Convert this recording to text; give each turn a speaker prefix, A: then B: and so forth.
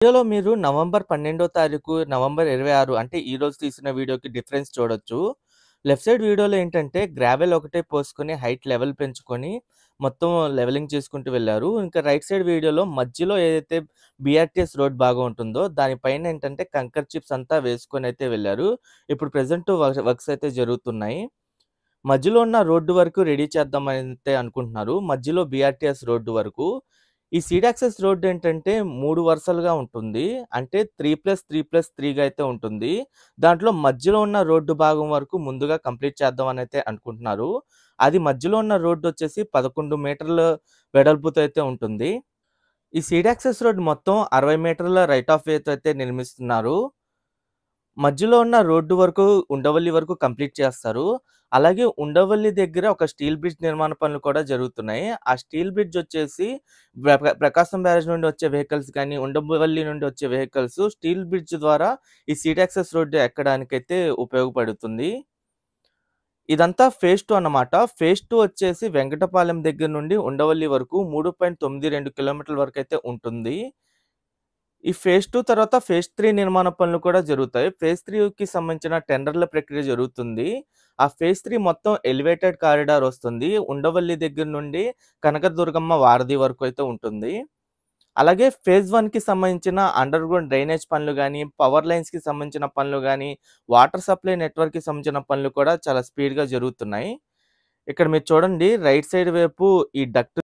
A: వీడియోలో మీరు నవంబర్ 12వ తారీఖు, నవంబర్ 26 అంటే ఈరోజు తీసిన వీడియోకి డిఫరెన్స్ చూడొచ్చు. లెఫ్ట్ సైడ్ వీడియోలో ఏంటంటే గ్రావెల్ ఒకటే పోసుకొని హైట్ లెవెల్ పెంచుకొని మొత్తం లెవెలింగ్ చేసుకుంటూ వెళ్లారు. ఇంకా రైట్ సైడ్ వీడియోలో మధ్యలో ఏదైతే బీఆర్టీఎస్ రోడ్ భాగం ఉంటుందో దానిపైన ఏంటంటే కంకర్ చిప్స్ అంతా వేసుకొనైతే వెళ్లారు. ఇప్పుడు ప్రెజెంట్ వర్క్స్ అయితే జరుగుతున్నాయి. మధ్యలో ఉన్న రోడ్డు వరకు రెడీ చేద్దామైతే అనుకుంటున్నారు. మధ్యలో బీఆర్టీఎస్ రోడ్డు వరకు. ఈ సీడ్ యాక్సెస్ రోడ్ ఏంటంటే 3 వరుసలుగా ఉంటుంది. అంటే 3+3+3గా అయితే ఉంటుంది. దాంట్లో మధ్యలో ఉన్న రోడ్డు భాగం వరకు ముందుగా కంప్లీట్ చేద్దామనైతే అనుకుంటున్నారు. అది మధ్యలో ఉన్న రోడ్డొచ్చేసి 11 మీటర్ల వెడల్పుతో అయితే ఉంటుంది. ఈ సీడ్ యాక్సెస్ రోడ్ మొత్తం 60 మీటర్ల రైట్ ఆఫ్ వేతో అయితే నిర్మిస్తున్నారు. మధ్యలో ఉన్న రోడ్డు వరకు ఉండవల్లి వరకు కంప్లీట్ చేస్తారు. అలాగే ఉండవల్లి దగ్గర ఒక స్టీల్ బ్రిడ్జ్ నిర్మాణ పనులు కూడా జరుగుతున్నాయి. ఆ స్టీల్ బ్రిడ్జ్ వచ్చేసి ప్రకాశం బ్యారేజ్ నుండి వచ్చే వెహికల్స్ గానీ, ఉండవల్లి నుండి వచ్చే వెహికల్స్ స్టీల్ బ్రిడ్జ్ ద్వారా ఈ సీడ్ యాక్సెస్ రోడ్డు ఎక్కడానికైతే ఉపయోగపడుతుంది. ఇదంతా ఫేజ్ 2 అన్నమాట. ఫేజ్ 2 వచ్చేసి వెంకటపాలెం దగ్గర నుండి ఉండవల్లి వరకు 3.92 కిలోమీటర్ల వరకైతే ఉంటుంది. ఈ ఫేజ్ 2 తర్వాత ఫేజ్ 3 నిర్మాణ పనులు కూడా జరుగుతాయి. ఫేజ్ 3కి సంబంధించిన టెండర్‌ల ప్రక్రియ జరుగుతుంది. ఆ ఫేజ్ 3 మొత్తం ఎలివేటెడ్ కారిడార్ వస్తుంది. ఉండవల్లి దగ్గర నుండి కనకదుర్గమ్మ వారధి వరకు అయితే ఉంటుంది. అలాగే ఫేజ్ 1కి సంబంధించిన అండర్ గ్రౌండ్ డ్రైనేజ్ పనులు గానీ, పవర్ లైన్స్‌కి సంబంధించిన పనులు గానీ, వాటర్ సప్లై నెట్వర్క్‌కి సంబంధించిన పనులు కూడా చాలా స్పీడ్‌గా జరుగుతున్నాయి. ఇక్కడ మీరు చూడండి రైట్ సైడ్ వైపు ఈ డక్ట్